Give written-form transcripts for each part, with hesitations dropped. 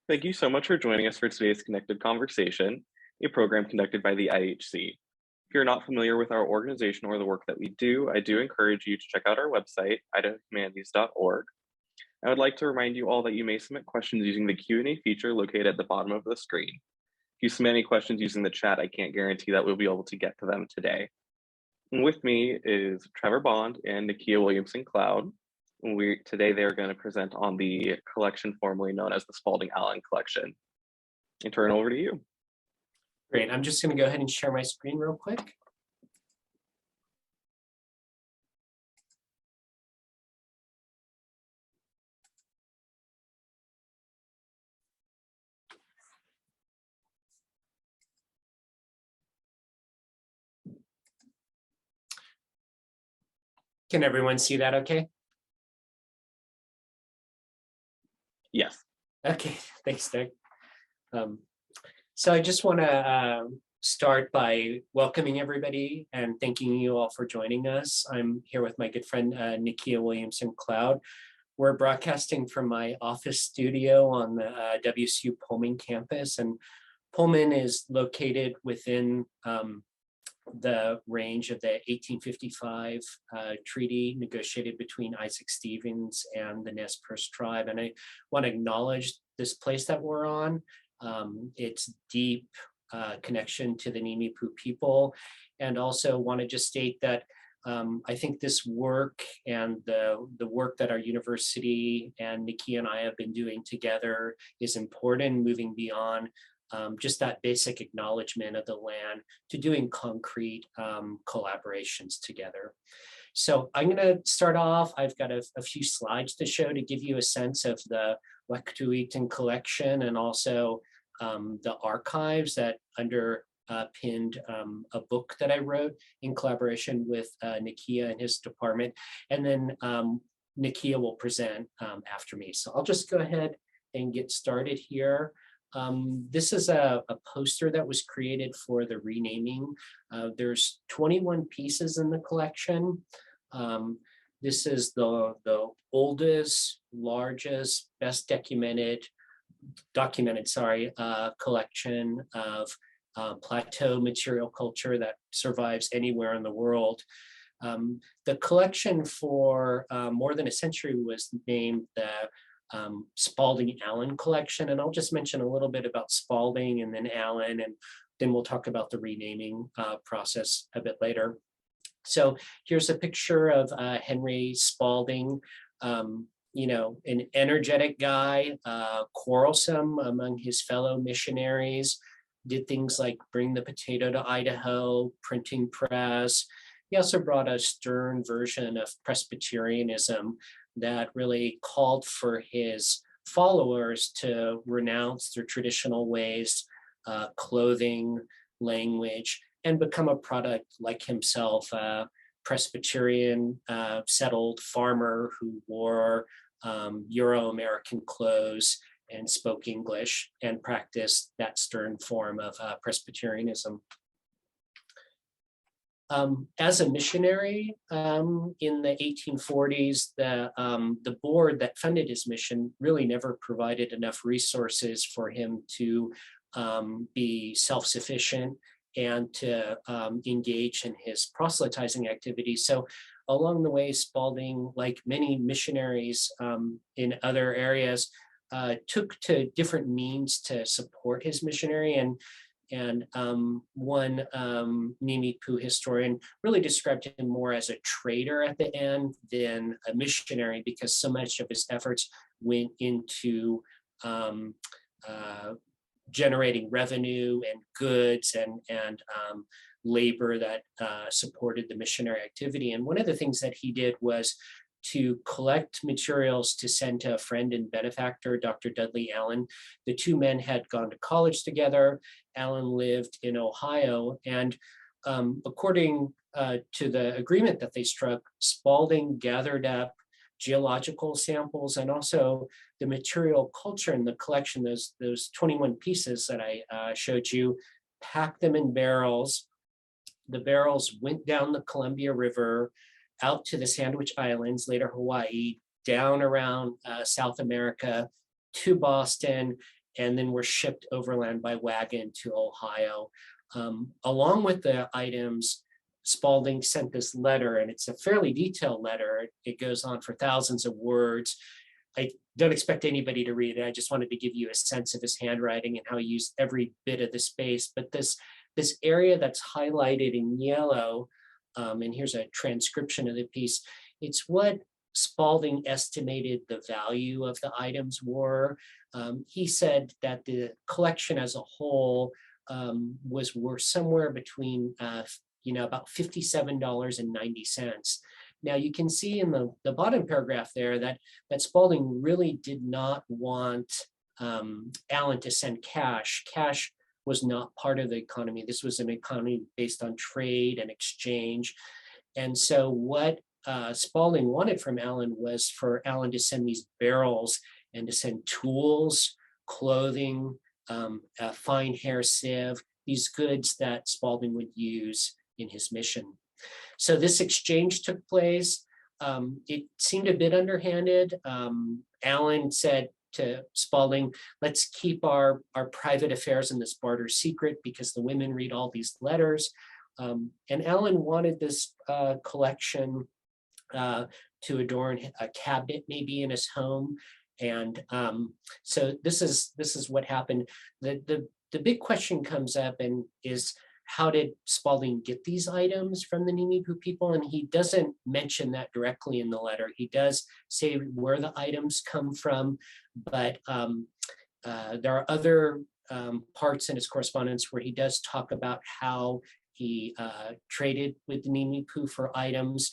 Thank you so much for joining us for today's Connected Conversation, a program conducted by the IHC. If you're not familiar with our organization or the work that we do, I do encourage you to check out our website, idahohumanities.org. I would like to remind you all that you may submit questions using the Q&A feature located at the bottom of the screen. If you submit any questions using the chat, I can't guarantee that we'll be able to get to them today. And with me is Trevor Bond and Nakia Williamson-Cloud. Today they're going to present on the collection formerly known as the Spalding-Allen collection. And turn over to you. Great, I'm just going to go ahead and share my screen real quick. Can everyone see that okay? Yes. Okay, thanks, Doug. So I just want to start by welcoming everybody and thanking you all for joining us. I'm here with my good friend, Nakia Williamson-Cloud. We're broadcasting from my office studio on the WSU Pullman campus, and Pullman is located within the range of the 1855 treaty negotiated between Isaac Stevens and the Nez Perce Tribe. And I want to acknowledge this place that we're on, its deep connection to the Nimiipuu people, and also want to just state that I think this work and the work that our university and Nakia and I have been doing together is important, moving beyond just that basic acknowledgement of the land to doing concrete collaborations together. So I'm going to start off. I've got a few slides to show to give you a sense of the Wetxuuwíitin collection and also the archives that underpinned a book that I wrote in collaboration with Nakia and his department. And then Nakia will present after me. So I'll just go ahead and get started here. This is a poster that was created for the renaming. There's 21 pieces in the collection. This is the oldest, largest, best documented collection of plateau material culture that survives anywhere in the world. The collection for more than a century was named the Spalding-Allen collection, and I'll just mention a little bit about Spalding and then Allen, and then we'll talk about the renaming process a bit later. So here's a picture of Henry Spalding, you know, an energetic guy, quarrelsome among his fellow missionaries, did things like bring the potato to Idaho, printing press. He also brought a stern version of Presbyterianism that really called for his followers to renounce their traditional ways, clothing, language, and become a product like himself, a Presbyterian settled farmer who wore Euro-American clothes and spoke English and practiced that stern form of Presbyterianism. As a missionary in the 1840s, the board that funded his mission really never provided enough resources for him to be self-sufficient and to engage in his proselytizing activities. So along the way, Spalding, like many missionaries in other areas, took to different means to support his missionary. And one Nimiipuu historian really described him more as a trader at the end than a missionary, because so much of his efforts went into generating revenue and goods and labor that supported the missionary activity. And one of the things that he did was to collect materials to send to a friend and benefactor, Dr. Dudley Allen. The two men had gone to college together. Allen lived in Ohio, and according to the agreement that they struck, Spalding gathered up geological samples and also the material culture in the collection, those 21 pieces that I showed you, packed them in barrels. The barrels went down the Columbia River, out to the Sandwich Islands, later Hawaii, down around South America to Boston, and then were shipped overland by wagon to Ohio. Along with the items, Spalding sent this letter, and it's a fairly detailed letter. It goes on for thousands of words. I don't expect anybody to read it. I just wanted to give you a sense of his handwriting and how he used every bit of the space. But this area that's highlighted in yellow, and here's a transcription of the piece, it's what Spalding estimated the value of the items were. He said that the collection as a whole was worth somewhere between about $57.90. Now you can see in the bottom paragraph there that Spalding really did not want Allen to send cash. Cash was not part of the economy. This was an economy based on trade and exchange. And so what Spalding wanted from Allen was for Allen to send these barrels and to send tools, clothing, a fine hair sieve, these goods that Spalding would use in his mission. So this exchange took place. It seemed a bit underhanded. Allen said to Spalding, let's keep our private affairs in this barter secret because the women read all these letters. And Allen wanted this collection to adorn a cabinet maybe in his home. And so this is what happened. The big question comes up and is, how did Spalding get these items from the Nimiipuu people? And he doesn't mention that directly in the letter. He does say where the items come from, but there are other parts in his correspondence where he does talk about how he traded with the Nimiipuu for items.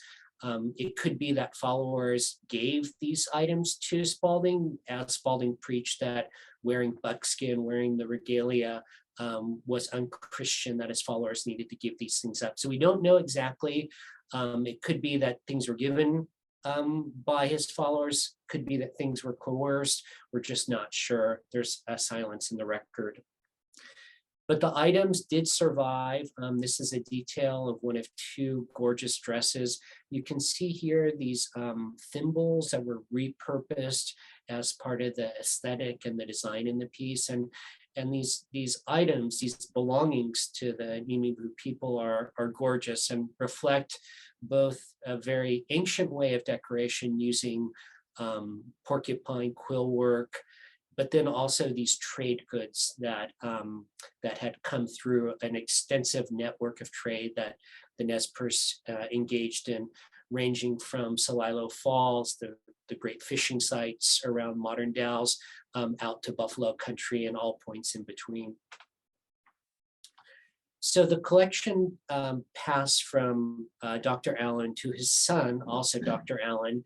It could be that followers gave these items to Spalding, as Spalding preached that wearing buckskin, wearing the regalia was unchristian, that his followers needed to give these things up. So we don't know exactly. It could be that things were given by his followers, could be that things were coerced. We're just not sure. There's a silence in the record. But the items did survive. This is a detail of one of two gorgeous dresses. You can see here these thimbles that were repurposed as part of the aesthetic and the design in the piece. And these items, these belongings to the Nimiipuu people are gorgeous and reflect both a very ancient way of decoration using porcupine quill work, but then also these trade goods that had come through an extensive network of trade that the Nez Perce engaged in, ranging from Celilo Falls, the great fishing sites around modern Dalles, out to Buffalo Country and all points in between. So the collection passed from Dr. Allen to his son, also Dr. Allen,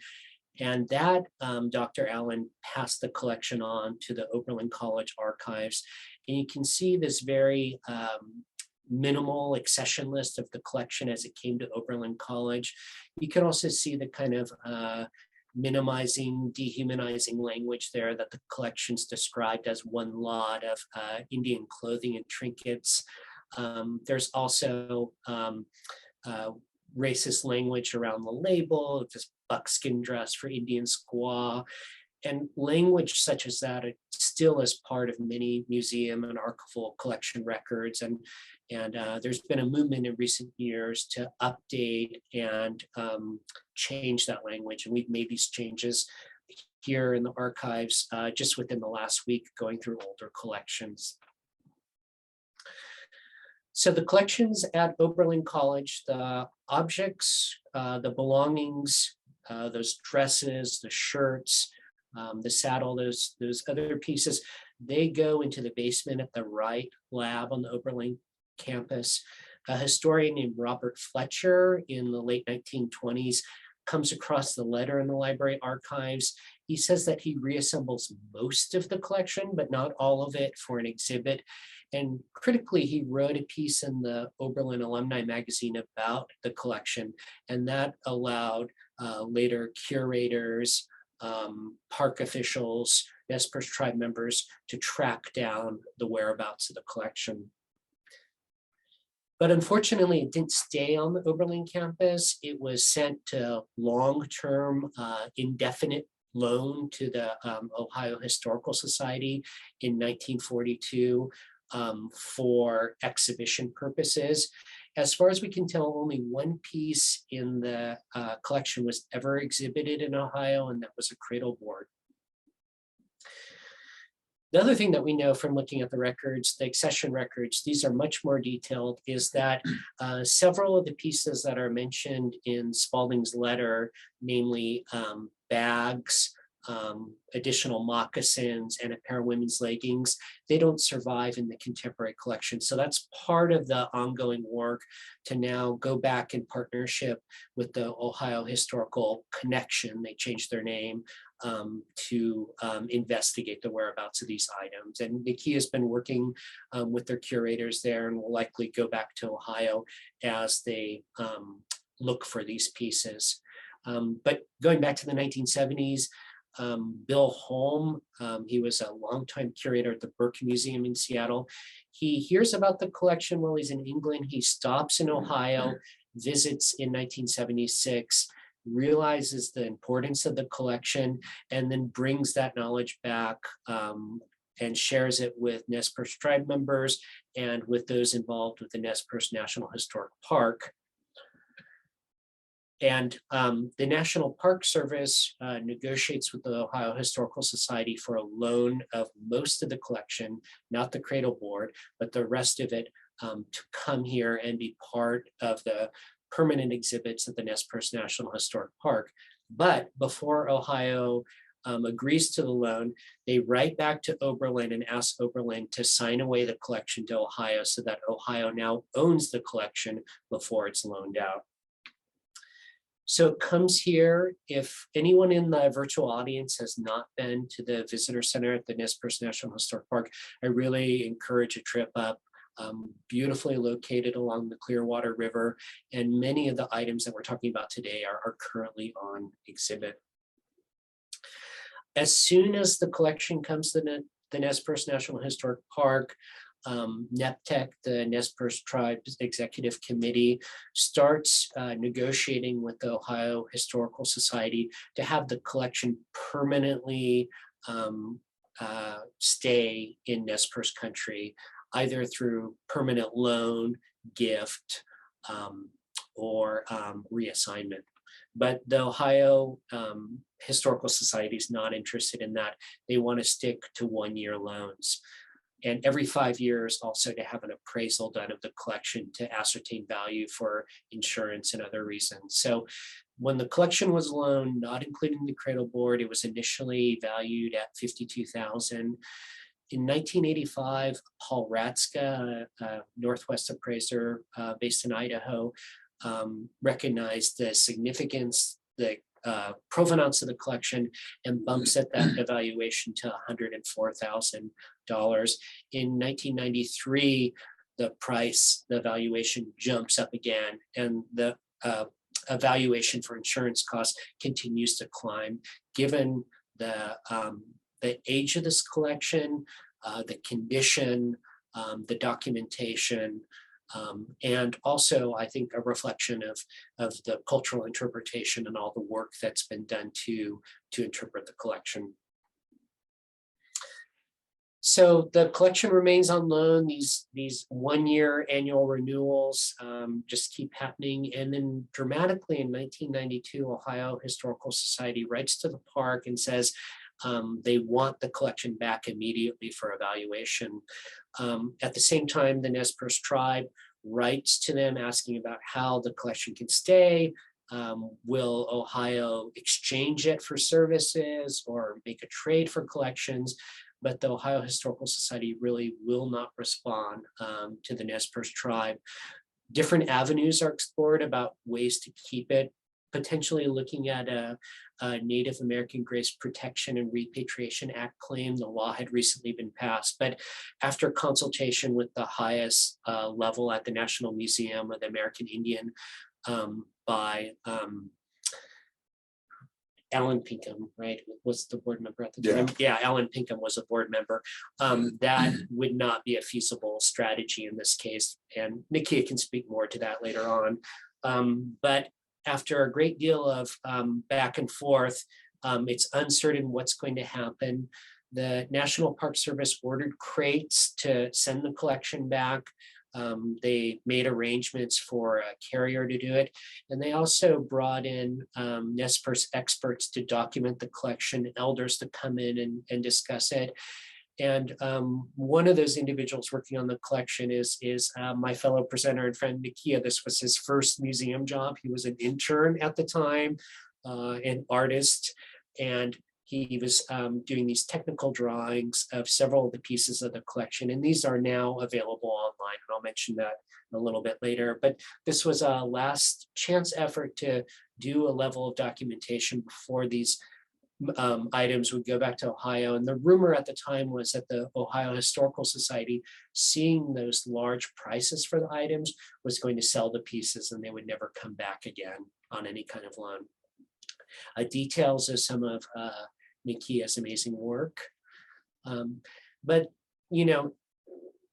and that Dr. Allen passed the collection on to the Oberlin College archives. And you can see this very minimal accession list of the collection as it came to Oberlin College. You can also see the kind of minimizing, dehumanizing language there, that the collection's described as one lot of Indian clothing and trinkets. There's also racist language around the label, just buckskin dress for Indian squaw, and language such as that still is part of many museum and archival collection records. And there's been a movement in recent years to update and change that language. And we've made these changes here in the archives just within the last week, going through older collections. So the collections at Oberlin College, the objects, the belongings, those dresses, the shirts, the saddle, those other pieces, they go into the basement at the Wright lab on the Oberlin campus. A historian named Robert Fletcher in the late 1920s comes across the letter in the library archives. He says that he reassembles most of the collection, but not all of it, for an exhibit. And critically, he wrote a piece in the Oberlin Alumni magazine about the collection, and that allowed later curators, park officials, Nez Perce Tribe members to track down the whereabouts of the collection. But unfortunately, it didn't stay on the Oberlin campus. It was sent to long-term, indefinite loan to the Ohio Historical Society in 1942 for exhibition purposes. As far as we can tell, only one piece in the collection was ever exhibited in Ohio, and that was a cradle board. The other thing that we know from looking at the records, the accession records, these are much more detailed, is that several of the pieces that are mentioned in Spalding's letter, namely bags, additional moccasins, and a pair of women's leggings, they don't survive in the contemporary collection. So that's part of the ongoing work to now go back in partnership with the Ohio Historical Connection. They changed their name to investigate the whereabouts of these items. And Nikki has been working with their curators there, and will likely go back to Ohio as they look for these pieces. But going back to the 1970s, Bill Holm, he was a longtime curator at the Burke Museum in Seattle. He hears about the collection while he's in England. He stops in Ohio, visits in 1976, realizes the importance of the collection, and then brings that knowledge back and shares it with Nez Perce Tribe members and with those involved with the Nez Perce National Historic Park. And the National Park Service negotiates with the Ohio Historical Society for a loan of most of the collection, not the cradle board, but the rest of it to come here and be part of the permanent exhibits at the Nez Perce National Historic Park. But before Ohio agrees to the loan, they write back to Oberlin and ask Oberlin to sign away the collection to Ohio so that Ohio now owns the collection before it's loaned out. So it comes here. If anyone in the virtual audience has not been to the visitor center at the Nez Perce National Historic Park, I really encourage a trip up. Beautifully located along the Clearwater River, and many of the items that we're talking about today are currently on exhibit. As soon as the collection comes to the Nez Perce National Historic Park, NEPTEC, the Nez Perce Tribe Executive Committee, starts negotiating with the Ohio Historical Society to have the collection permanently stay in Nez Perce Country, either through permanent loan, gift, or reassignment. But the Ohio Historical Society is not interested in that. They want to stick to one-year loans. And every 5 years also to have an appraisal done of the collection to ascertain value for insurance and other reasons. So when the collection was loaned, not including the cradle board, it was initially valued at $52,000. In 1985, Paul Ratzka, a Northwest appraiser based in Idaho, recognized the significance, the provenance of the collection, and bumps up that evaluation to $104,000. In 1993, the valuation jumps up again, and the evaluation for insurance costs continues to climb, given the age of this collection, the condition, the documentation, and also I think a reflection of the cultural interpretation and all the work that's been done to interpret the collection. So the collection remains on loan. These 1-year annual renewals just keep happening. And then dramatically in 1992, Ohio Historical Society writes to the park and says, they want the collection back immediately for evaluation. At the same time, the Nez Perce Tribe writes to them asking about how the collection can stay. Will Ohio exchange it for services or make a trade for collections? But the Ohio Historical Society really will not respond to the Nez Perce Tribe. Different avenues are explored about ways to keep it, potentially looking at a Native American Grace Protection and Repatriation Act claim. The law had recently been passed, but after consultation with the highest level at the National Museum of the American Indian by Alan Pinkham, right? Was the board member at the time? Yeah, Alan Pinkham was a board member. That would not be a feasible strategy in this case. And Nikia can speak more to that later on. But after a great deal of back and forth, It's uncertain what's going to happen. The National Park Service ordered crates to send the collection back. They made arrangements for a carrier to do it. And they also brought in Nez Perce experts to document the collection, elders to come in and discuss it. And one of those individuals working on the collection is my fellow presenter and friend, Nikia. This was his first museum job. He was an intern at the time, an artist, and he was doing these technical drawings of several of the pieces of the collection, and these are now available online, and I'll mention that a little bit later. But this was a last chance effort to do a level of documentation before these items would go back to Ohio. And the rumor at the time was that the Ohio Historical Society, seeing those large prices for the items, was going to sell the pieces and they would never come back again on any kind of loan. Details of some of Nikia's amazing work. But, you know,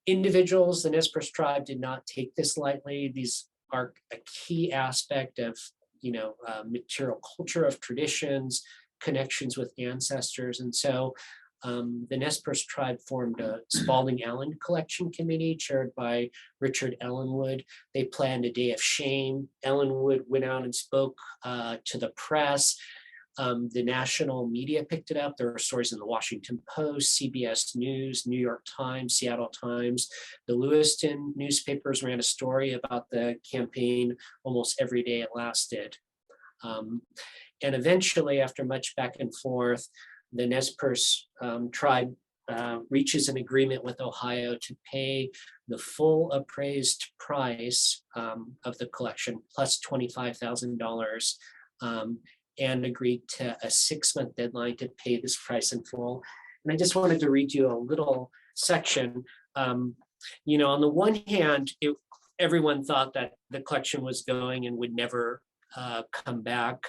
individuals, the Nez Perce tribe did not take this lightly. These are a key aspect of, you know, material culture, of traditions, connections with ancestors. And so the Nez Perce tribe formed a Spalding-Allen collection committee chaired by Richard Ellenwood. They planned a day of shame. Ellenwood went out and spoke to the press. The national media picked it up. There were stories in the Washington Post, CBS News, New York Times, Seattle Times. The Lewiston newspapers ran a story about the campaign almost every day it lasted. And eventually, after much back and forth, the Nez Perce tribe reaches an agreement with Ohio to pay the full appraised price of the collection plus $25,000 and agreed to a 6-month deadline to pay this price in full. And I just wanted to read you a little section. You know, on the one hand, everyone thought that the collection was going and would never come back.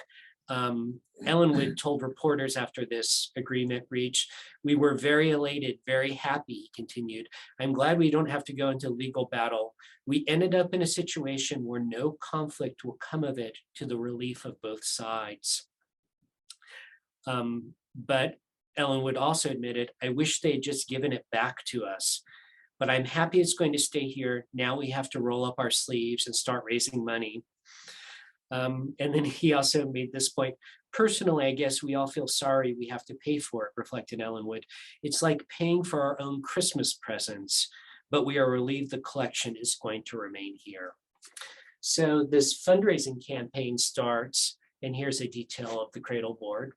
Ellenwood told reporters after this agreement reached, "We were very elated, very happy," he continued. "I'm glad we don't have to go into legal battle. We ended up in a situation where no conflict will come of it, to the relief of both sides." But Ellenwood also admitted, "I wish they had just given it back to us. But I'm happy it's going to stay here. Now we have to roll up our sleeves and start raising money." And then he also made this point, "Personally, I guess we all feel sorry we have to pay for it," reflected Ellenwood. "It's like paying for our own Christmas presents, but we are relieved the collection is going to remain here." So this fundraising campaign starts, and here's a detail of the cradle board.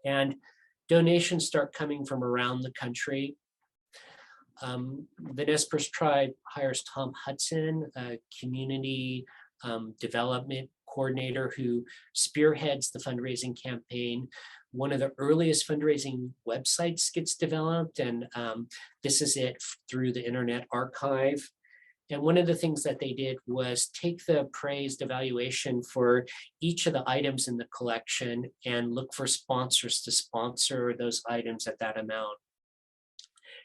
And donations start coming from around the country. The Nez Perce tribe hires Tom Hudson, a community development coordinator who spearheads the fundraising campaign. One of the earliest fundraising websites gets developed, and this is it through the Internet Archive. And one of the things that they did was take the appraised evaluation for each of the items in the collection and look for sponsors to sponsor those items at that amount.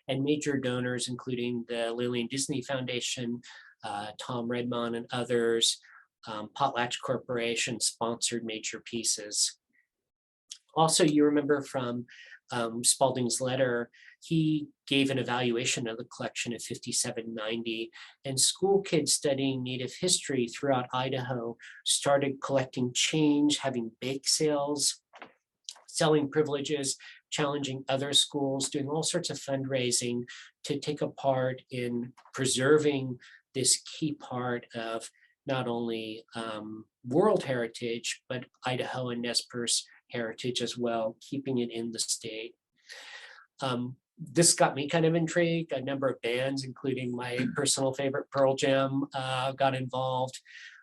And major donors, including the Lillian Disney Foundation, Tom Redmond and others, Potlatch Corporation sponsored major pieces. Also, you remember from Spalding's letter, he gave an evaluation of the collection at $57.90, and school kids studying Native history throughout Idaho started collecting change, having bake sales, selling privileges, challenging other schools, doing all sorts of fundraising to take a part in preserving this key part of not only world heritage, but Idaho and Nez Perce heritage as well, keeping it in the state. This got me kind of intrigued. A number of bands, including my personal favorite Pearl Jam, got involved.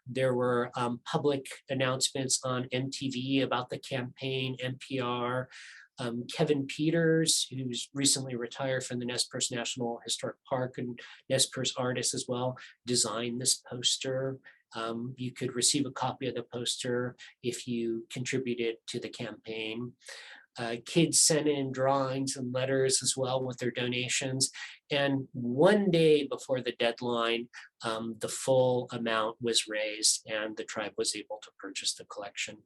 There were public announcements on MTV about the campaign, NPR. Kevin Peters, who's recently retired from the Nez Perce National Historic Park and Nez Perce artist as well, designed this poster. You could receive a copy of the poster if you contributed to the campaign. Kids sent in drawings and letters as well with their donations. And one day before the deadline, the full amount was raised and the tribe was able to purchase the collection.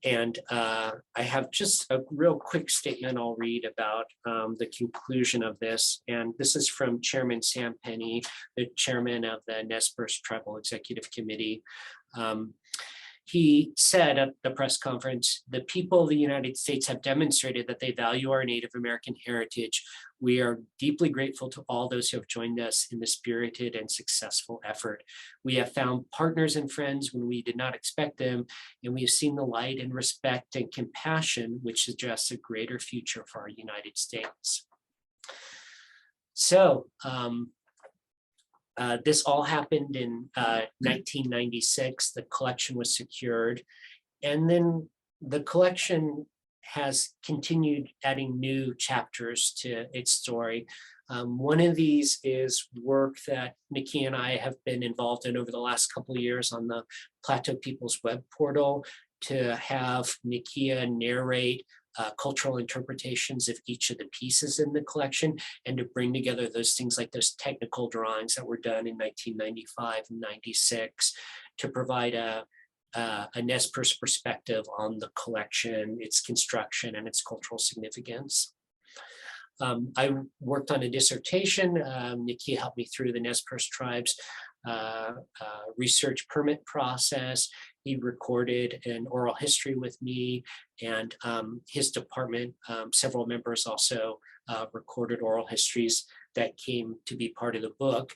And I have just a real quick statement I'll read about the conclusion of this. And this is from Chairman Sam Penny, the chairman of the Nez Perce Tribal Executive Committee. He said at the press conference, "The people of the United States have demonstrated that they value our Native American heritage. We are deeply grateful to all those who have joined us in this spirited and successful effort. We have found partners and friends when we did not expect them, and we have seen the light and respect and compassion which suggests a greater future for our United States." So this all happened in 1996. The collection was secured, and then the collection has continued adding new chapters to its story. One of these is work that Nikki and I have been involved in over the last couple of years on the Plateau People's Web portal, to have Nikia narrate cultural interpretations of each of the pieces in the collection, and to bring together those things like those technical drawings that were done in 1995 and 96 to provide a Nez Perce perspective on the collection, its construction, and its cultural significance. I worked on a dissertation. Nikki helped me through the Nez Perce Tribe's research permit process. He recorded an oral history with me, and his department, several members also recorded oral histories that came to be part of the book.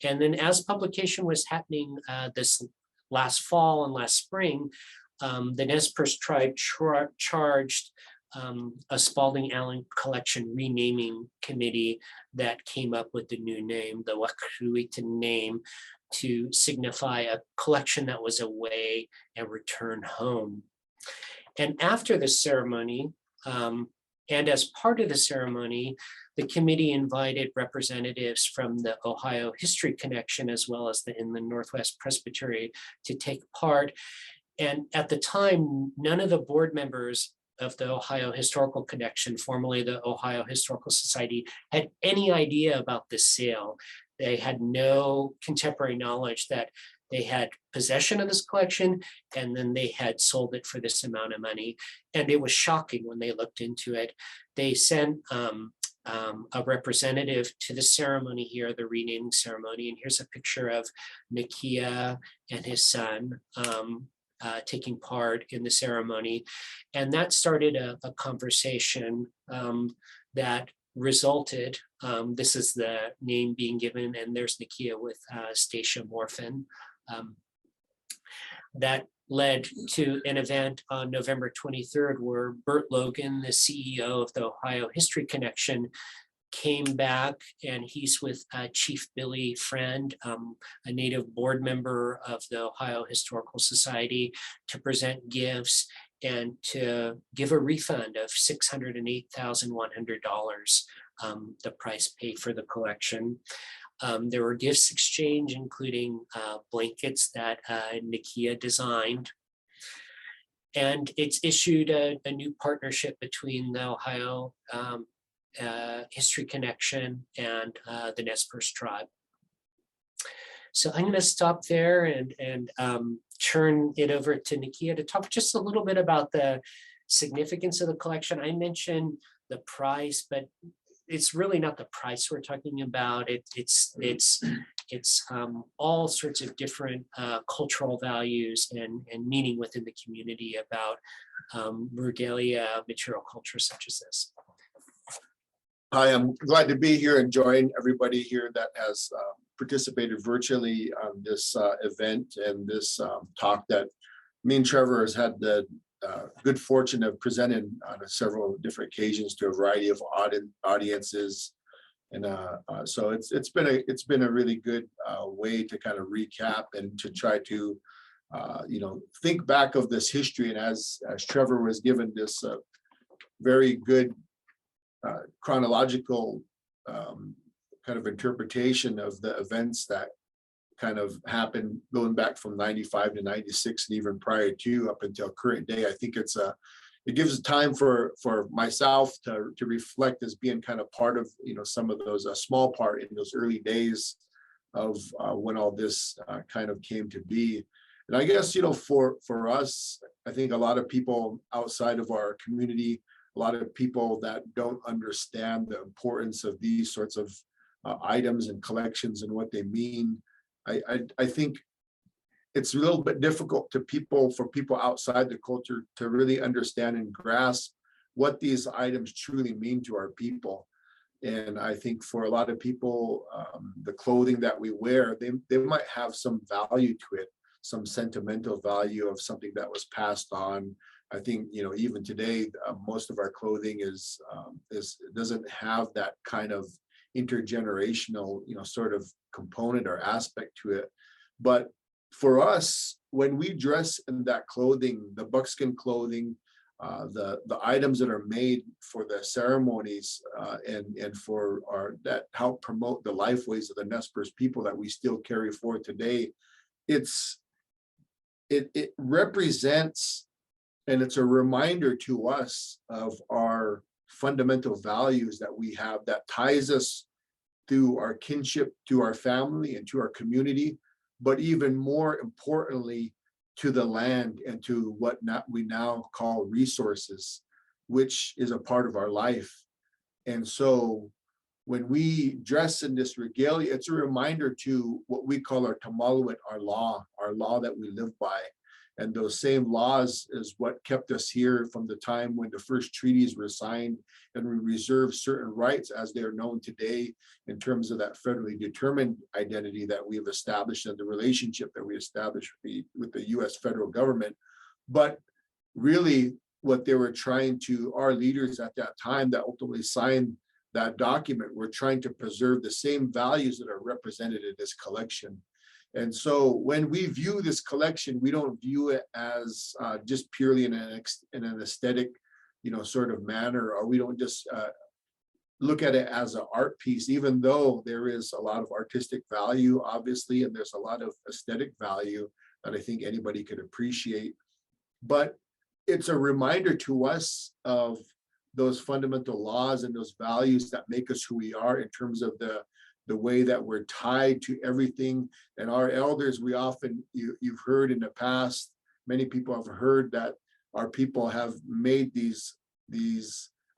And then as publication was happening this last fall and last spring, the Nez Perce Tribe charged a Spalding-Allen collection renaming committee that came up with the new name, the Wetxuuwíitin name, to signify a collection that was away and return home. And after the ceremony, and as part of the ceremony, the committee invited representatives from the Ohio History Connection as well as the Inland Northwest Presbyterian to take part. And at the time, none of the board members of the Ohio Historical Connection, formerly the Ohio Historical Society, had any idea about this sale. They had no contemporary knowledge that they had possession of this collection and then they had sold it for this amount of money. And it was shocking when they looked into it. They sent a representative to the ceremony here, the renaming ceremony. And here's a picture of Nikia and his son taking part in the ceremony. And that started a conversation that resulted, this is the name being given, and there's Nikia with Stacia Morphin. That led to an event on November 23rd where Burt Logan, the CEO of the Ohio History Connection, came back, and he's with Chief Billy Friend, a native board member of the Ohio Historical Society, to present gifts and to give a refund of $608,100, the price paid for the collection. There were gifts exchanged, including blankets that Nikia designed. And it's issued a new partnership between the Ohio History Connection and the Nez Perce Tribe. So I'm going to stop there and turn it over to Nikia to talk just a little bit about the significance of the collection. I mentioned the price, but it's really not the price we're talking about. It's all sorts of different cultural values and meaning within the community about regalia, material culture such as this. Hi, I'm glad to be here and join everybody here that has participated virtually on this event and this talk that me and Trevor has had the good fortune of presenting on several different occasions to a variety of audiences. And so it's been a really good way to kind of recap and to try to think back of this history. And as Trevor was given this very good chronological kind of interpretation of the events that kind of happened going back from 95 to 96 and even prior to up until current day. I think it gives time for myself to reflect as being kind of part of some of those a small part in those early days of when all this kind of came to be. And I guess for us I think a lot of people outside of our community, a lot of people that don't understand the importance of these sorts of items and collections and what they mean. I think it's a little bit difficult for people outside the culture to really understand and grasp what these items truly mean to our people. And I think for a lot of people, the clothing that we wear, they might have some value to it, some sentimental value of something that was passed on. I think, even today, most of our clothing doesn't have that kind of intergenerational, sort of component or aspect to it. But for us, when we dress in that clothing, the buckskin clothing, the items that are made for the ceremonies and for that help promote the life ways of the Nez Perce people that we still carry forward today, it represents, and it's a reminder to us of our fundamental values that we have that ties us through our kinship to our family and to our community, but even more importantly, to the land and to what we now call resources, which is a part of our life. And so when we dress in this regalia, it's a reminder to what we call our tamaluit, our law that we live by. And those same laws is what kept us here from the time when the first treaties were signed, and we reserve certain rights as they are known today in terms of that federally determined identity that we have established and the relationship that we established with the US federal government. But really what they were trying to, our leaders at that time that ultimately signed that document, were trying to preserve the same values that are represented in this collection. And so when we view this collection, we don't view it as just purely in an aesthetic, sort of manner, or we don't just look at it as an art piece, even though there is a lot of artistic value, obviously, and there's a lot of aesthetic value that I think anybody could appreciate. But it's a reminder to us of those fundamental laws and those values that make us who we are in terms of the way that we're tied to everything. And our elders, we often, you've heard in the past, many people have heard that our people have made these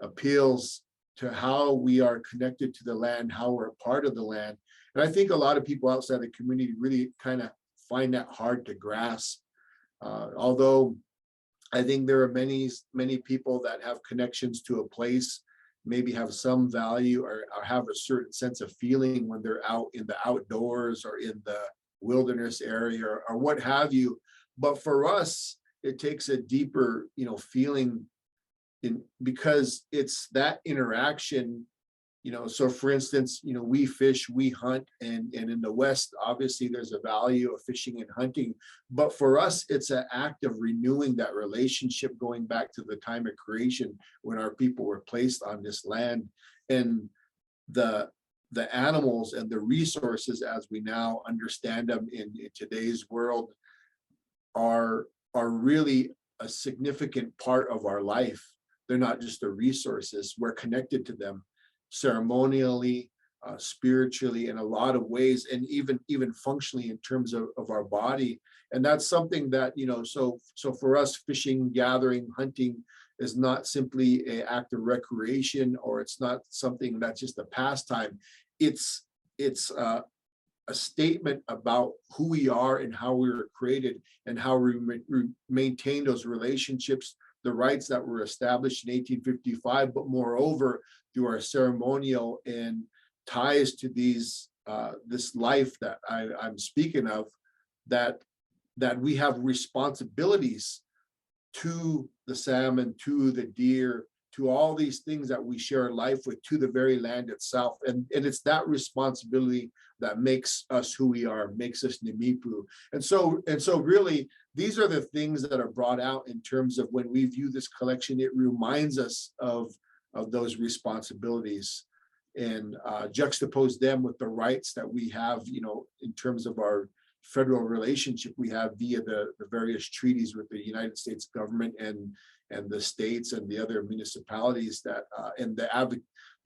appeals to how we are connected to the land, how we're a part of the land. And I think a lot of people outside the community really kind of find that hard to grasp. Although I think there are many people that have connections to a place, maybe have some value or have a certain sense of feeling when they're out in the outdoors or in the wilderness area or what have you. But for us, it takes a deeper, feeling because it's that interaction. So for instance, we fish, we hunt, and in the West, obviously there's a value of fishing and hunting. But for us, it's an act of renewing that relationship, going back to the time of creation when our people were placed on this land. And the animals and the resources as we now understand them in today's world are really a significant part of our life. They're not just the resources, we're connected to them ceremonially, spiritually, in a lot of ways, and even functionally in terms of our body. And that's something that, so for us, fishing, gathering, hunting is not simply an act of recreation, or it's not something that's just a pastime. It's a statement about who we are and how we were created and how we maintain those relationships, the rights that were established in 1855, but moreover, through our ceremonial and ties to these this life that I'm speaking of, that we have responsibilities to the salmon, to the deer, to all these things that we share life with, to the very land itself. And it's that responsibility that makes us who we are, makes us Nimipu. And so really, these are the things that are brought out in terms of when we view this collection. It reminds us of those responsibilities and juxtapose them with the rights that we have, in terms of our federal relationship we have via the various treaties with the United States government and the states and the other municipalities that and the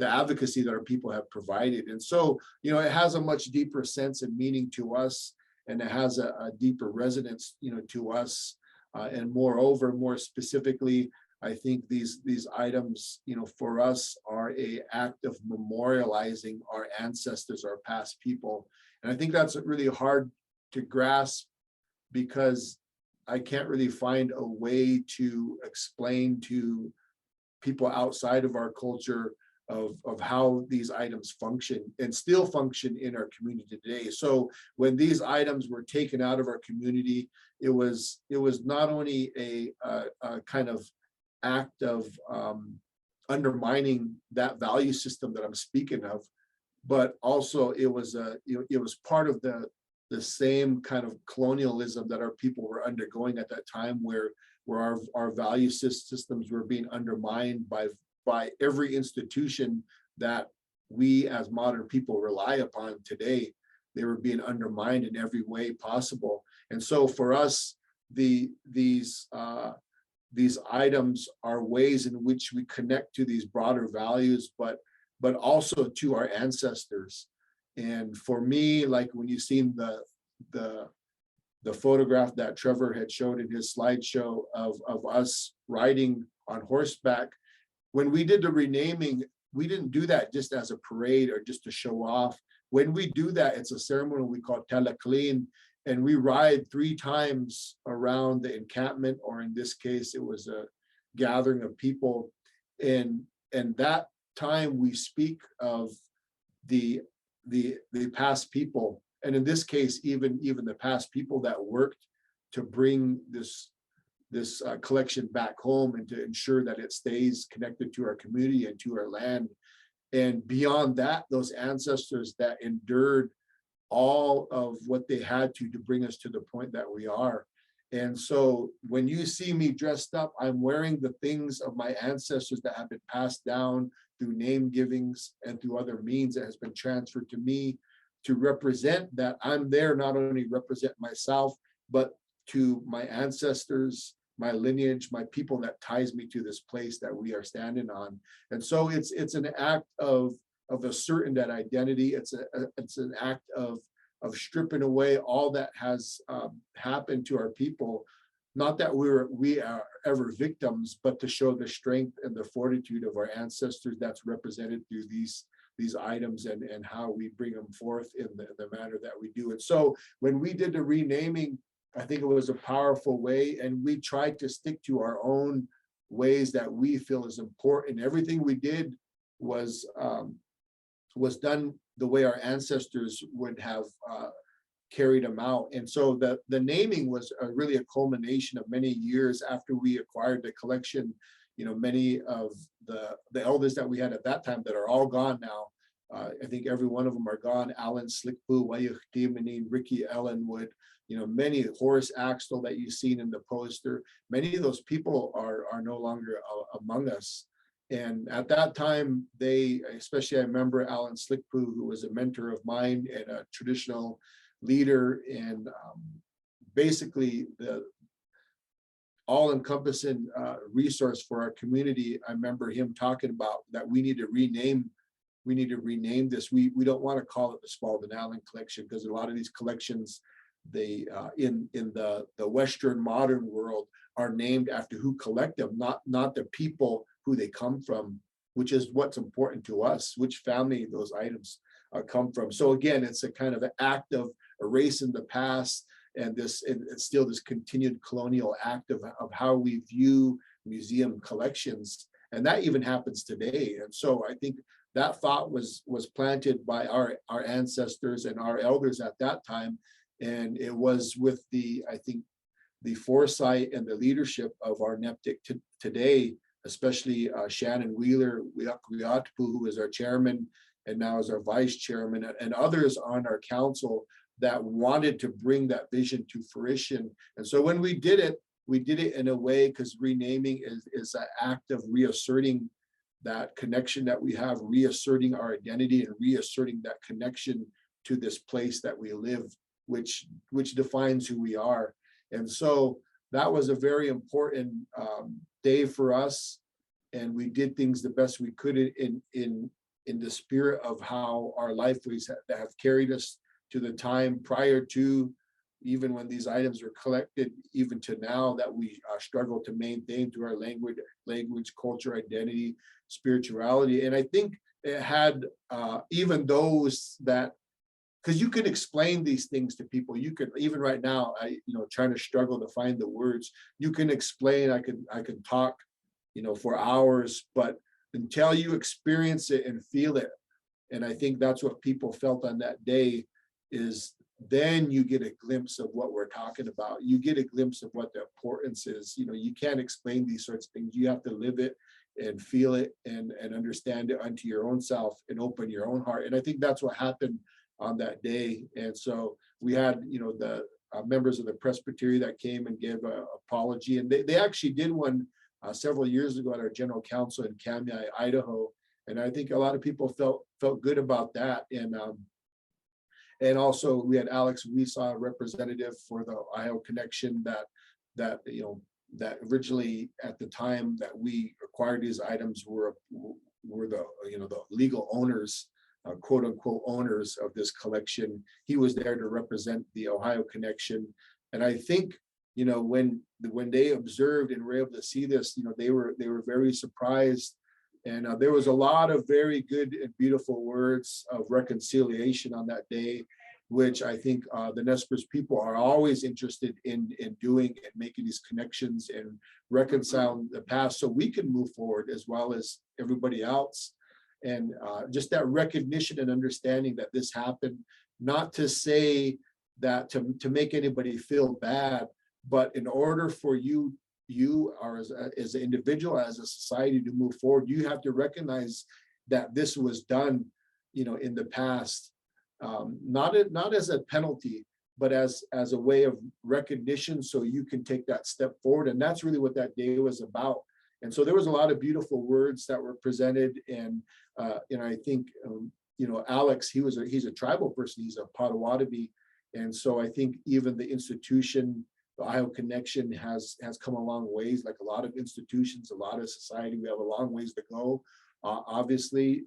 advocacy that our people have provided. And so, it has a much deeper sense and meaning to us, and it has a deeper resonance, to us And moreover, more specifically, I think these items, for us are a act of memorializing our ancestors, our past people. And I think that's really hard to grasp because I can't really find a way to explain to people outside of our culture of how these items function and still function in our community today. So when these items were taken out of our community, it was not only a kind of act of undermining that value system that I'm speaking of, but also it was part of the same kind of colonialism that our people were undergoing at that time, where our value systems were being undermined by every institution that we as modern people rely upon today. They were being undermined in every way possible. And so for us, these items are ways in which we connect to these broader values, but also to our ancestors. And for me, like when you've seen the photograph that Trevor had showed in his slideshow of us riding on horseback, when we did the renaming, we didn't do that just as a parade or just to show off. When we do that, it's a ceremony we call Telakleen, and we ride 3 times around the encampment, or in this case, it was a gathering of people. And that time we speak of the past people, and in this case, even the past people that worked to bring this collection back home and to ensure that it stays connected to our community and to our land. And beyond that, those ancestors that endured all of what they had to bring us to the point that we are. And so when you see me dressed up, I'm wearing the things of my ancestors that have been passed down through name givings and through other means that has been transferred to me to represent that I'm there, not only represent myself, but to my ancestors, my lineage, my people that ties me to this place that we are standing on. And so it's an act of asserting that identity. It's an act of stripping away all that has happened to our people. Not that we are ever victims, but to show the strength and the fortitude of our ancestors that's represented through these items and how we bring them forth in the manner that we do. And so when we did the renaming, I think it was a powerful way, and we tried to stick to our own ways that we feel is important. Everything we did was done the way our ancestors would have carried them out. And so the naming was really a culmination of many years after we acquired the collection. Many of the elders that we had at that time that are all gone now, I think every one of them are gone. Allen Slickpoo, Wetxuuwíitin, Ricky Ellenwood, many Horace Axtell that you've seen in the poster. Many of those people are no longer among us. And at that time, especially I remember Allen Slickpoo, who was a mentor of mine and a traditional leader, and basically the all-encompassing resource for our community. I remember him talking about that we need to rename this. We don't want to call it the Spalding-Allen collection, because a lot of these collections, they in the Western modern world are named after who collect them, not the people who they come from, which is what's important to us, which family those items come from. So again, it's a kind of an act of erasing the past, and it's still this continued colonial act of how we view museum collections, and that even happens today. And so I think that thought was planted by our ancestors and our elders at that time, and it was with the foresight and the leadership of our NEPTIC today, especially Shannon Wheeler, Wetxuuwíitin, who is our chairman and now is our vice chairman, and others on our council that wanted to bring that vision to fruition. And so when we did it in a way, because renaming is an act of reasserting that connection that we have, reasserting our identity and reasserting that connection to this place that we live, which defines who we are. And so that was a very important day for us, and we did things the best we could in the spirit of how our life ways that have carried us to the time prior to even when these items were collected, even to now, that we struggle to maintain through our language, culture, identity, spirituality. And I think it had even those that, because you can explain these things to people. You could, even right now, trying to struggle to find the words. You can explain. I can talk, for hours, but until you experience it and feel it, and I think that's what people felt on that day, is then you get a glimpse of what we're talking about. You get a glimpse of what the importance is. You can't explain these sorts of things. You have to live it and feel it and understand it unto your own self and open your own heart. And I think that's what happened on that day. And so we had, the members of the Presbyterian that came and gave an apology. And they actually did one several years ago at our general council in Kamai, Idaho. And I think a lot of people felt good about that. And also we had Alex, we saw a representative for the Idaho Connection that originally at the time that we acquired these items were the the legal owners, quote unquote owners of this collection. He was there to represent the Ohio Connection. And I think, when they observed and were able to see this, they were very surprised. And there was a lot of very good and beautiful words of reconciliation on that day, which I think the Nez Perce people are always interested in doing and making these connections and reconciling the past so we can move forward as well as everybody else. And just that recognition and understanding that this happened, not to say that to make anybody feel bad, but in order for you are as an individual, as a society to move forward, you have to recognize that this was done, in the past, not as a penalty, but as a way of recognition, so you can take that step forward. And that's really what that day was about. And so there was a lot of beautiful words that were presented. And I think Alex, he's a tribal person, he's a Potawatomi. And so I think even the institution, the Idaho Connection has come a long ways, like a lot of institutions, a lot of society. We have a long ways to go, obviously,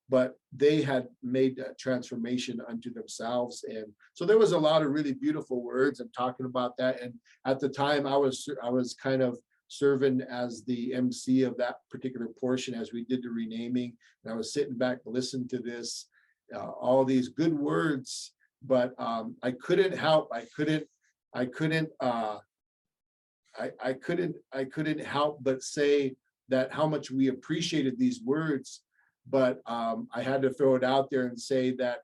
but they had made that transformation unto themselves. And so there was a lot of really beautiful words and talking about that. And at the time I was kind of serving as the MC of that particular portion as we did the renaming. And I was sitting back listening to this, all these good words, but I couldn't help but say that how much we appreciated these words. But I had to throw it out there and say that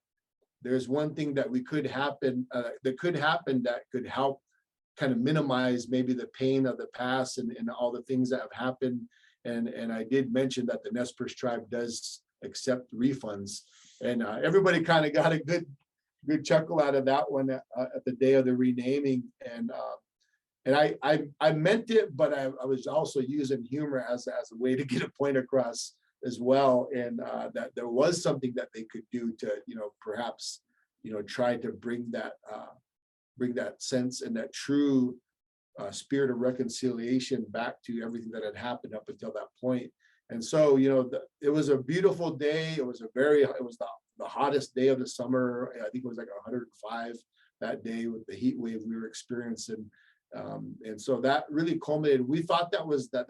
there's one thing that could happen that could help kind of minimize maybe the pain of the past and all the things that have happened. And I did mention that the Nez Perce Tribe does accept refunds, and everybody kind of got a good chuckle out of that one at the day of the renaming. And I meant it, but I was also using humor as a way to get a point across as well. And that there was something that they could do to, perhaps, try to bring that sense and that true spirit of reconciliation back to everything that had happened up until that point. And so, it was a beautiful day. It was the hottest day of the summer. I think it was like 105 that day with the heat wave we were experiencing. And so that really culminated. We thought that was the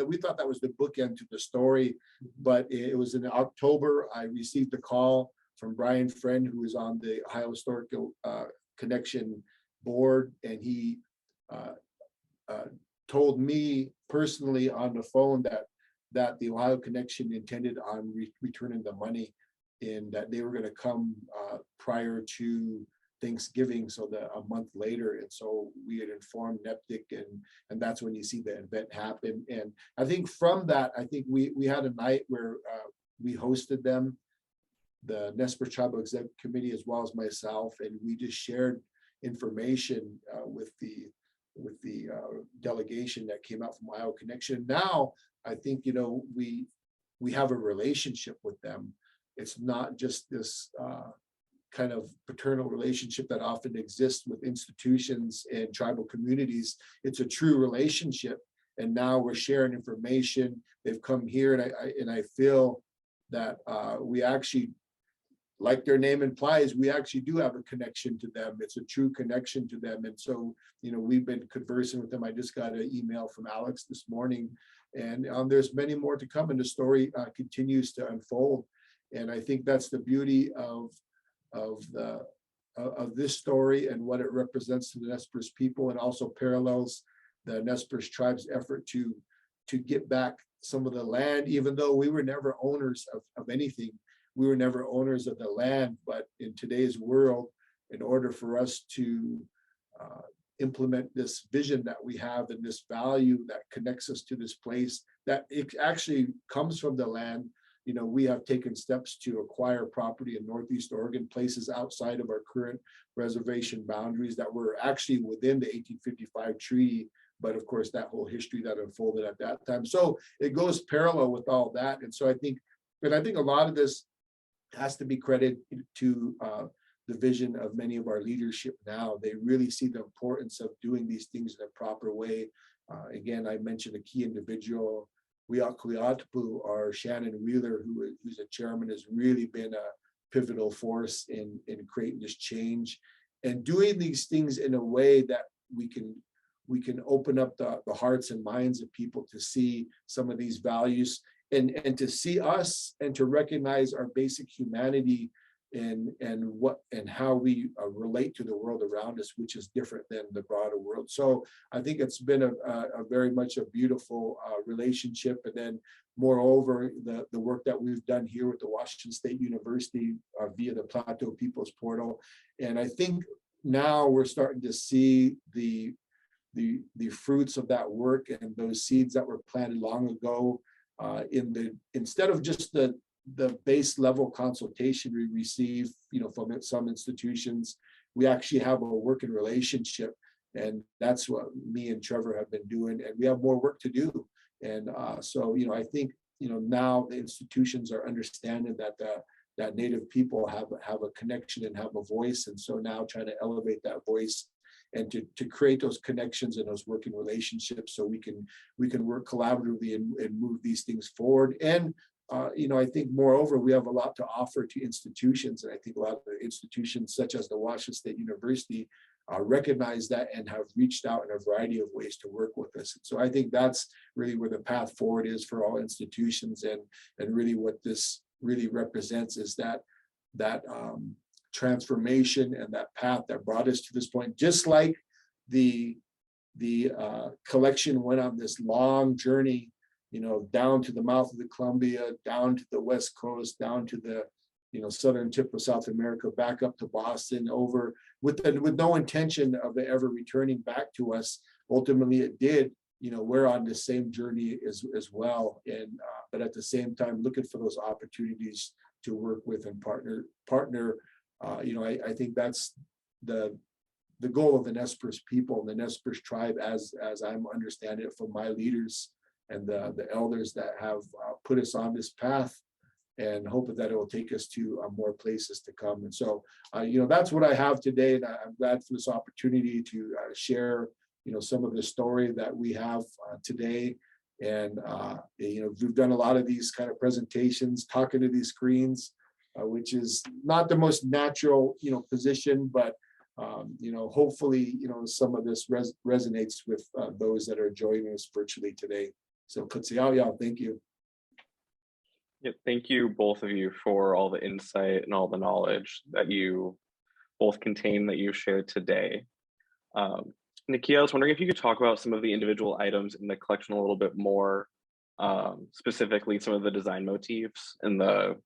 bookend to the story, but it was in October. I received a call from Brian Friend, who is on the Ohio Historical Connection board, and he told me personally on the phone that the Ohio Connection intended on returning the money, and that they were going to come prior to Thanksgiving, so that a month later. And so we had informed NEPTIC, and that's when you see the event happen. And I think from that, I think we had a night where we hosted them, the Nez Perce Tribal Executive Committee, as well as myself, and we just shared information with the delegation that came out from Ohio Connection. Now I think we have a relationship with them. It's not just this kind of paternal relationship that often exists with institutions and tribal communities. It's a true relationship, and now we're sharing information. They've come here, and I feel that we actually like their name implies, we actually do have a connection to them. It's a true connection to them. And so, we've been conversing with them. I just got an email from Alex this morning, and there's many more to come, and the story continues to unfold. And I think that's the beauty of this story and what it represents to the Nez Perce people, and also parallels the Nez Perce tribe's effort to get back some of the land, even though we were never owners of anything. We were never owners of the land, but in today's world, in order for us to implement this vision that we have and this value that connects us to this place, that it actually comes from the land. We have taken steps to acquire property in Northeast Oregon, places outside of our current reservation boundaries that were actually within the 1855 treaty. But of course, that whole history that unfolded at that time. So it goes parallel with all that. And so I think a lot of this has to be credited to the vision of many of our leadership now. They really see the importance of doing these things in a proper way. Again, I mentioned a key individual, Wetxuuwíitin, or Shannon Wheeler, who's a chairman, has really been a pivotal force in creating this change and doing these things in a way that we can open up the hearts and minds of people to see some of these values and to see us and to recognize our basic humanity and how we relate to the world around us, which is different than the broader world. So I think it's been a very much a beautiful relationship. And then moreover, the work that we've done here with the Washington State University via the Plateau People's Portal. And I think now we're starting to see the fruits of that work and those seeds that were planted long ago instead of just the base level consultation we receive, from some institutions, we actually have a working relationship, and that's what me and Trevor have been doing, and we have more work to do. And so, I think, now the institutions are understanding that Native people have a connection and have a voice, and so now trying to elevate that voice and to create those connections and those working relationships so we can work collaboratively and move these things forward. And I think moreover, we have a lot to offer to institutions, and I think a lot of the institutions such as the Washington State University recognize that and have reached out in a variety of ways to work with us. So I think that's really where the path forward is for all institutions, and really what this really represents is that transformation and that path that brought us to this point. Just like the collection went on this long journey, down to the mouth of the Columbia, down to the West Coast, down to the southern tip of South America, back up to Boston, over with no intention of it ever returning back to us. Ultimately, it did. We're on the same journey as well, and but at the same time, looking for those opportunities to work with and partner. I think that's the goal of the Nez Perce people and the Nez Perce tribe, as I'm understanding it from my leaders and the elders that have put us on this path, and hope that it will take us to more places to come. And so, that's what I have today. And I'm glad for this opportunity to share, some of the story that we have today. And, we've done a lot of these kind of presentations, talking to these screens, which is not the most natural, position, but, hopefully, some of this resonates with those that are joining us virtually today. So, Kutsiao, thank you. Yeah, thank you, both of you, for all the insight and all the knowledge that you both contain that you shared today. Nikia, I was wondering if you could talk about some of the individual items in the collection a little bit more, specifically some of the design motifs and the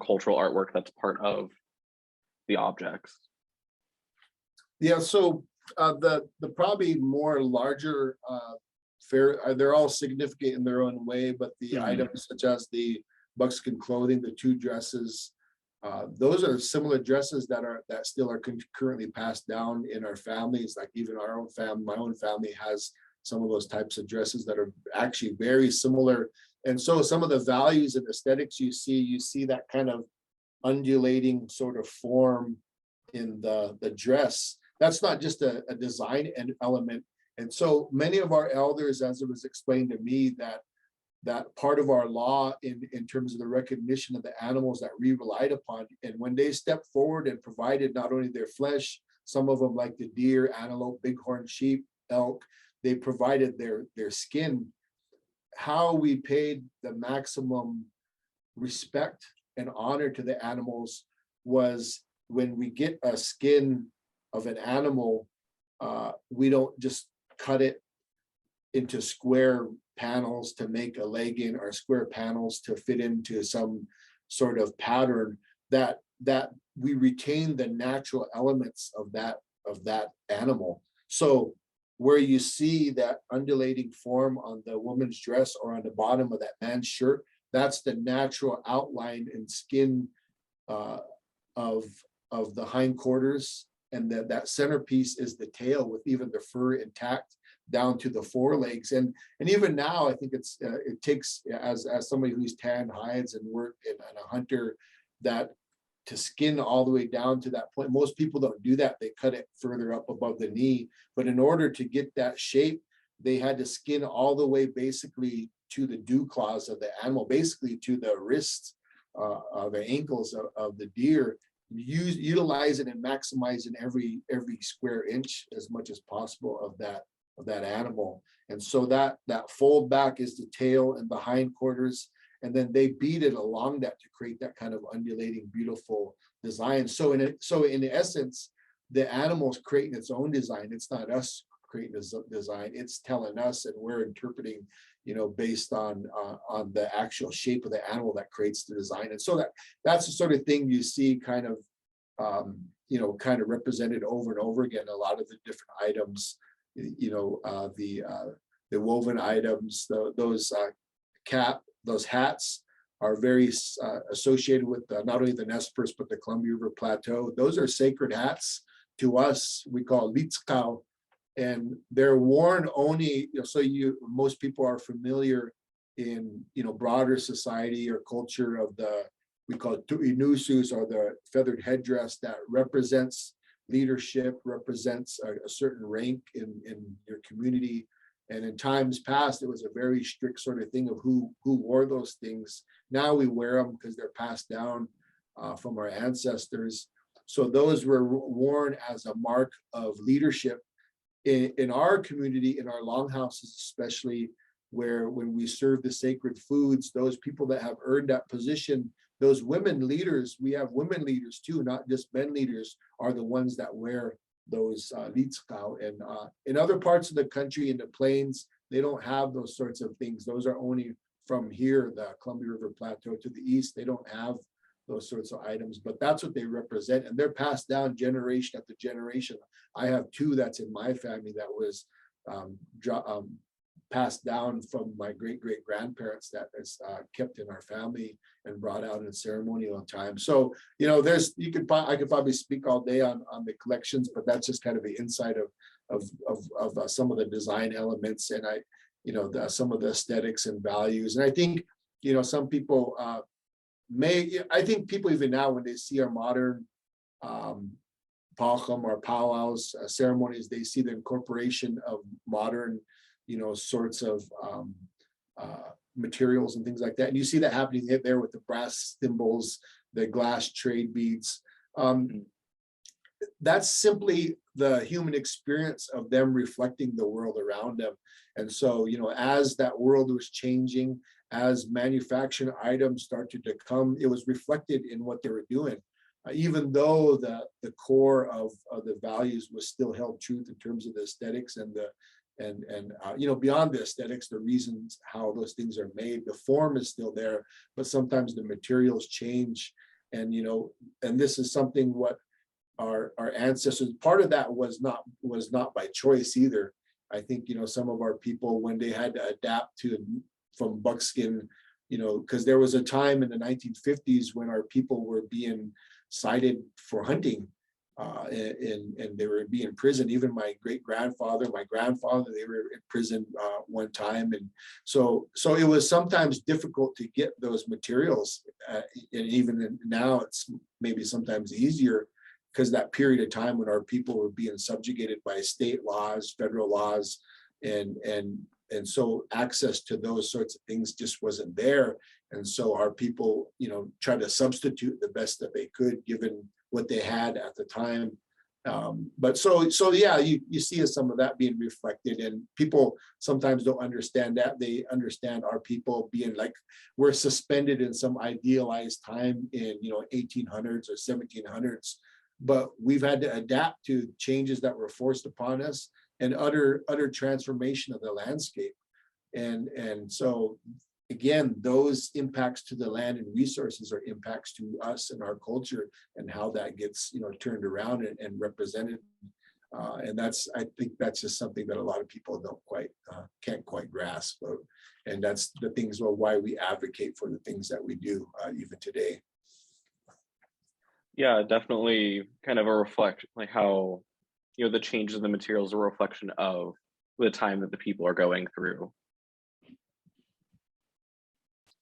cultural artwork that's part of the objects. Yeah, so the probably more larger they're all significant in their own way, but the items such as the buckskin clothing, the two dresses, those are similar dresses that still are currently passed down in our families. Like even our own family, my own family has some of those types of dresses that are actually very similar. And so some of the values and aesthetics you see that kind of undulating sort of form in the dress. That's not just a design element. And so many of our elders, as it was explained to me, that that part of our law in terms of the recognition of the animals that we relied upon. And when they stepped forward and provided not only their flesh, some of them like the deer, antelope, bighorn sheep, elk, they provided their skin. How we paid the maximum respect and honor to the animals was when we get a skin of an animal, we don't just cut it into square panels to make a legging or square panels to fit into some sort of pattern, that we retain the natural elements of that animal. So where you see that undulating form on the woman's dress or on the bottom of that man's shirt, that's the natural outline and skin of the hindquarters, and that centerpiece is the tail with even the fur intact down to the forelegs. And even now, I think it takes, as somebody who's tanned hides and worked and a hunter, that to skin all the way down to that point. Most people don't do that. They cut it further up above the knee. But in order to get that shape, they had to skin all the way basically to the dew claws of the animal, basically to the wrists, the ankles of the deer, utilizing and maximizing every square inch as much as possible of that animal. And so that fold back is the tail and the hindquarters, and then they beat it along that to create that kind of undulating, beautiful design. So in essence, the animal's creating its own design. It's not us creating a design. It's telling us, and we're interpreting, based on the actual shape of the animal that creates the design. And so that's the sort of thing you see kind of represented over and over again. A lot of the different items, the woven items, those hats are very associated with not only the Nez Perce, but the Columbia River Plateau. Those are sacred hats to us. We call litzkau, and they're worn only, most people are familiar in, broader society or culture of we call it tu'inusus, or the feathered headdress that represents leadership, represents a certain rank in your community. And in times past, it was a very strict sort of thing of who wore those things. Now we wear them because they're passed down from our ancestors. So those were worn as a mark of leadership in our community, in our longhouses, especially, where when we serve the sacred foods, those people that have earned that position, those women leaders, we have women leaders too, not just men leaders, are the ones that wear those litzkau. And in other parts of the country, in the plains, they don't have those sorts of things. Those are only from here, the Columbia River Plateau to the east. They don't have those sorts of items, but that's what they represent, and they're passed down generation after generation. I have two that's in my family that was passed down from my great-great-grandparents, that is kept in our family and brought out in ceremonial time. So, I could probably speak all day on the collections, but that's just kind of the insight of some of the design elements, and some of the aesthetics and values. And I think, some people I think people even now, when they see our modern palcham or powwows, ceremonies, they see the incorporation of modern sorts of materials and things like that. And you see that happening there with the brass thimbles, the glass trade beads. That's simply the human experience of them reflecting the world around them. And so, as that world was changing, as manufactured items started to come, it was reflected in what they were doing. Even though the core of the values was still held truth in terms of the aesthetics and beyond the aesthetics, the reasons how those things are made, the form is still there, but sometimes the materials change. And and this is something what our ancestors, part of that was not by choice either. I think some of our people, when they had to adapt from buckskin, because there was a time in the 1950s when our people were being cited for hunting, and they were being imprisoned. Even my great-grandfather, my grandfather, they were in prison one time. And so it was sometimes difficult to get those materials. And even now it's maybe sometimes easier, because that period of time when our people were being subjugated by state laws, federal laws, and And so access to those sorts of things just wasn't there. And so our people, you know, tried to substitute the best that they could given what they had at the time. But so yeah, you see some of that being reflected, and people sometimes don't understand that. They understand our people being like we're suspended in some idealized time in, you know, 1800s or 1700s, but we've had to adapt to changes that were forced upon us and utter transformation of the landscape. And so again, those impacts to the land and resources are impacts to us and our culture, and how that gets, you know, turned around and represented. And I think that's just something that a lot of people don't quite, can't quite grasp. And that's the things why we advocate for the things that we do even today. Yeah, definitely kind of a reflect, like how, you know, the changes in the materials are a reflection of the time that the people are going through.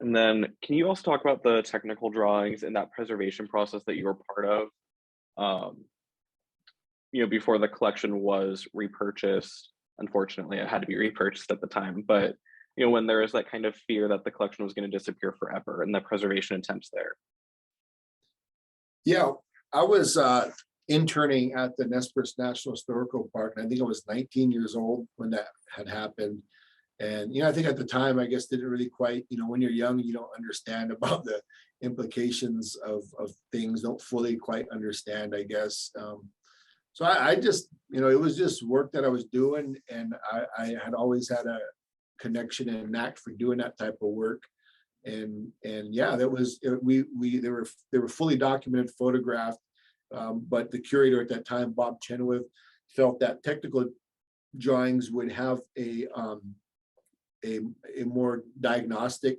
And then can you also talk about the technical drawings and that preservation process that you were part of, you know, before the collection was repurchased? Unfortunately, it had to be repurchased at the time, but, you know, when there was that kind of fear that the collection was going to disappear forever, and the preservation attempts there. Yeah, I was interning at the Nez Perce National Historical Park, and I think I was 19 years old when that had happened. And, you know, I think at the time, I guess, didn't really quite, you know, when you're young, you don't understand about the implications of things, don't fully quite understand, I guess. So I just, you know, it was just work that I was doing, and I had always had a connection and knack for doing that type of work. And yeah, that was, they were fully documented, photographed, but the curator at that time, Bob Chenoweth, felt that technical drawings would have a more diagnostic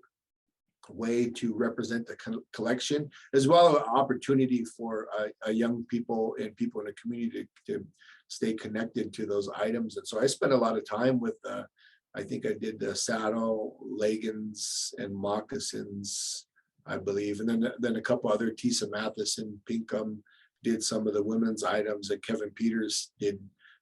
way to represent the collection, as well as an opportunity for young people and people in the community to stay connected to those items. And so I spent a lot of time with, I think I did the saddle, leggings, and moccasins, I believe. And then a couple other, Tisa Matheson, Pinkham did some of the women's items, and Kevin Peters did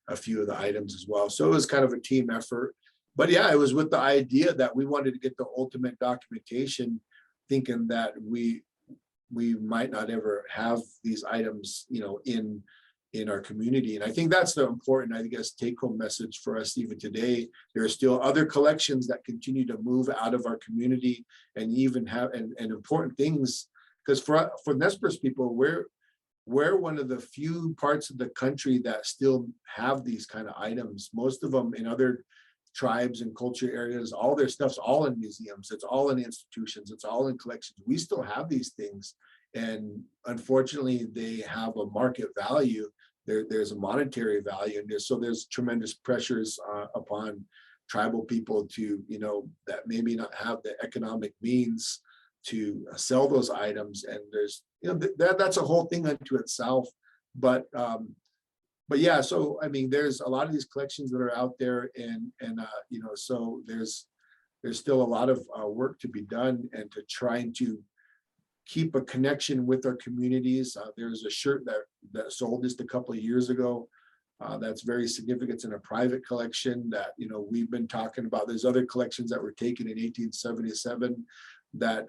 a few of the items as well. So it was kind of a team effort. But yeah, it was with the idea that we wanted to get the ultimate documentation, thinking that we might not ever have these items, you know, in our community. And I think that's the important, I guess, take-home message for us even today. There are still other collections that continue to move out of our community, and even have and important things, because for Nez Perce people, we're one of the few parts of the country that still have these kind of items. Most of them in other tribes and culture areas, all their stuff's all in museums, it's all in institutions, it's all in collections. We still have these things, and unfortunately they have a market value. There's a monetary value, and there's tremendous pressures upon tribal people to, you know, that maybe not have the economic means to sell those items. And there's, you know, that's a whole thing unto itself. But yeah, so I mean, there's a lot of these collections that are out there, and you know, so there's still a lot of work to be done, and to trying to keep a connection with our communities. There's a shirt that sold just a couple of years ago that's very significant. It's in a private collection that, you know, we've been talking about. There's other collections that were taken in 1877 that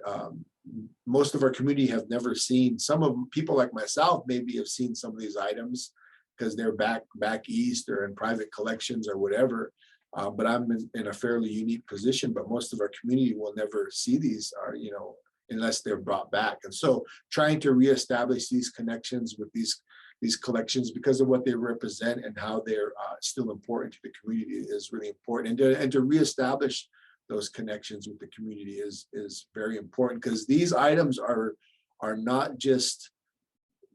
most of our community have never seen. Some of them, people like myself, maybe have seen some of these items because they're back east or in private collections or whatever. But I'm in a fairly unique position, but most of our community will never see these, you know, unless they're brought back. And so trying to reestablish these connections with these collections because of what they represent and how they're still important to the community is really important. And to reestablish those connections with the community is very important, because these items are not just,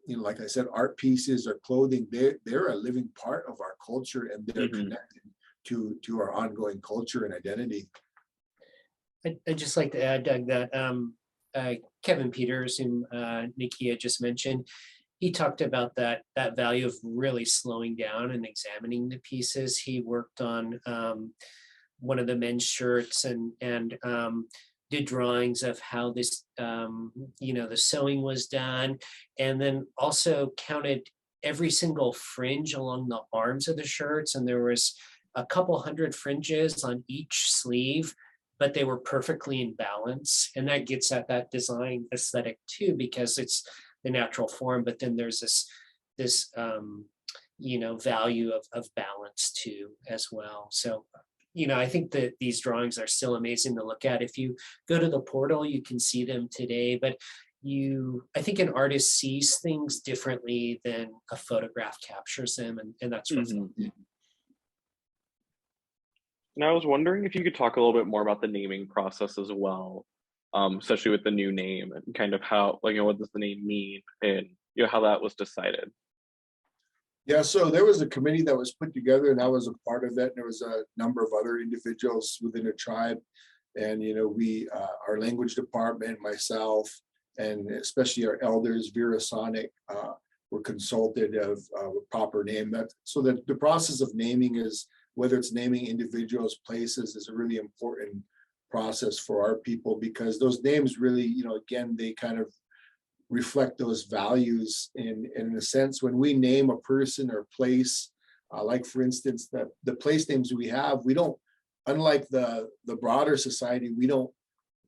you know, like I said, art pieces or clothing. They're a living part of our culture, and they're connected to our ongoing culture and identity. I'd just like to add, Doug, that Kevin Peters, whom Nikia just mentioned, he talked about that value of really slowing down and examining the pieces. He worked on one of the men's shirts and did drawings of how this, you know, the sewing was done, and then also counted every single fringe along the arms of the shirts. And there was a couple hundred fringes on each sleeve, but they were perfectly in balance. And that gets at that design aesthetic too, because it's the natural form, but then there's this value of balance too as well. So, I think that these drawings are still amazing to look at. If you go to the portal, you can see them today, but I think an artist sees things differently than a photograph captures them, and that's reflected. And I was wondering if you could talk a little bit more about the naming process as well, especially with the new name and kind of how, what does the name mean and how that was decided. Yeah, so there was a committee that was put together, and I was a part of that. And there was a number of other individuals within the tribe, and our language department, myself, and especially our elders, Vera Sonic, were consulted of a proper name. So that the process of naming is, whether it's naming individuals, places, is a really important process for our people, because those names really, again, they kind of reflect those values. In a sense, when we name a person or place, like for instance, the place names we have, we don't, unlike the broader society, we don't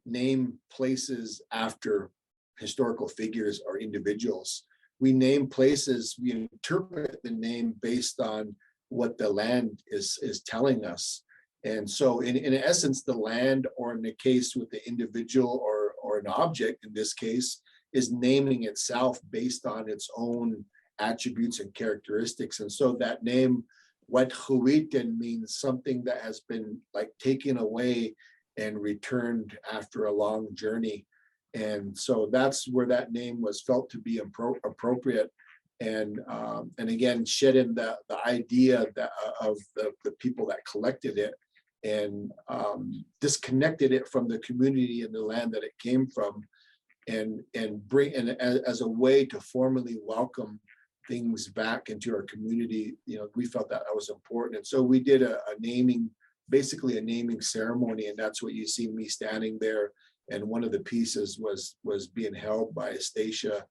name places after historical figures or individuals. We name places, we interpret the name based on what the land is telling us. And so in essence, the land, or in the case with the individual or an object, in this case, is naming itself based on its own attributes and characteristics. And so that name, Wetxuuwíitin, means something that has been taken away and returned after a long journey. And so that's where that name was felt to be appropriate. And again, shed in the idea of the people that collected it, and disconnected it from the community and the land that it came from, and bring in as a way to formally welcome things back into our community. We felt that was important. And so we did basically a naming ceremony, and that's what you see me standing there. And one of the pieces was being held by Stacia.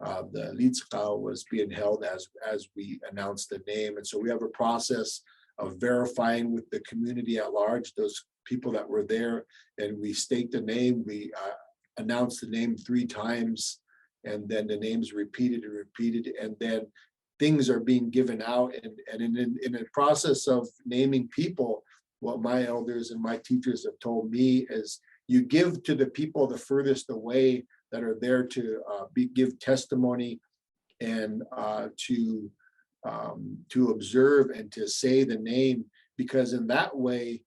The Litzkau was being held as we announced the name. And so we have a process of verifying with the community at large, those people that were there, and we state the name. We announce the name 3 times, and then the name's repeated and repeated, and then things are being given out. And in the process of naming people, what my elders and my teachers have told me is, you give to the people the furthest away that are there to give testimony, and to observe and to say the name, because in that way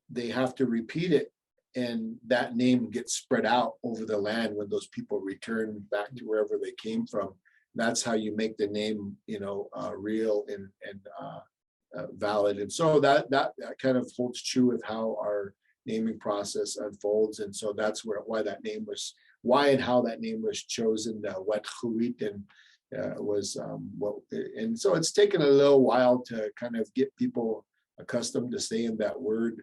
they have to repeat it, and that name gets spread out over the land when those people return back to wherever they came from. That's how you make the name, real and valid. And so that kind of holds true with how our naming process unfolds. And so that's why and how that name was chosen. Wetxuuwíitin was and so it's taken a little while to kind of get people accustomed to saying that word.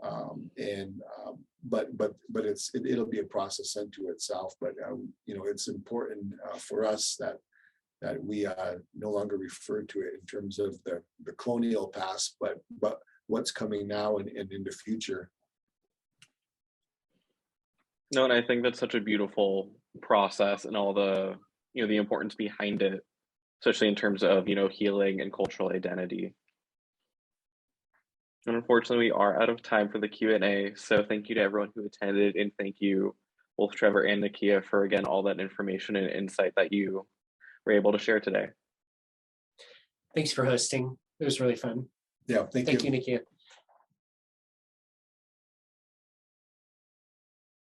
But it'll be a process unto itself. But it's important for us that we no longer refer to it in terms of the colonial past, but what's coming now and in the future. No, and I think that's such a beautiful process, and all the the importance behind it, especially in terms of healing and cultural identity. And unfortunately, we are out of time for the Q&A. So thank you to everyone who attended, and thank you both Trevor and Nikia for, again, all that information and insight that you were able to share today. Thanks for hosting. It was really fun. Yeah, thank you. Thank you, Nikia.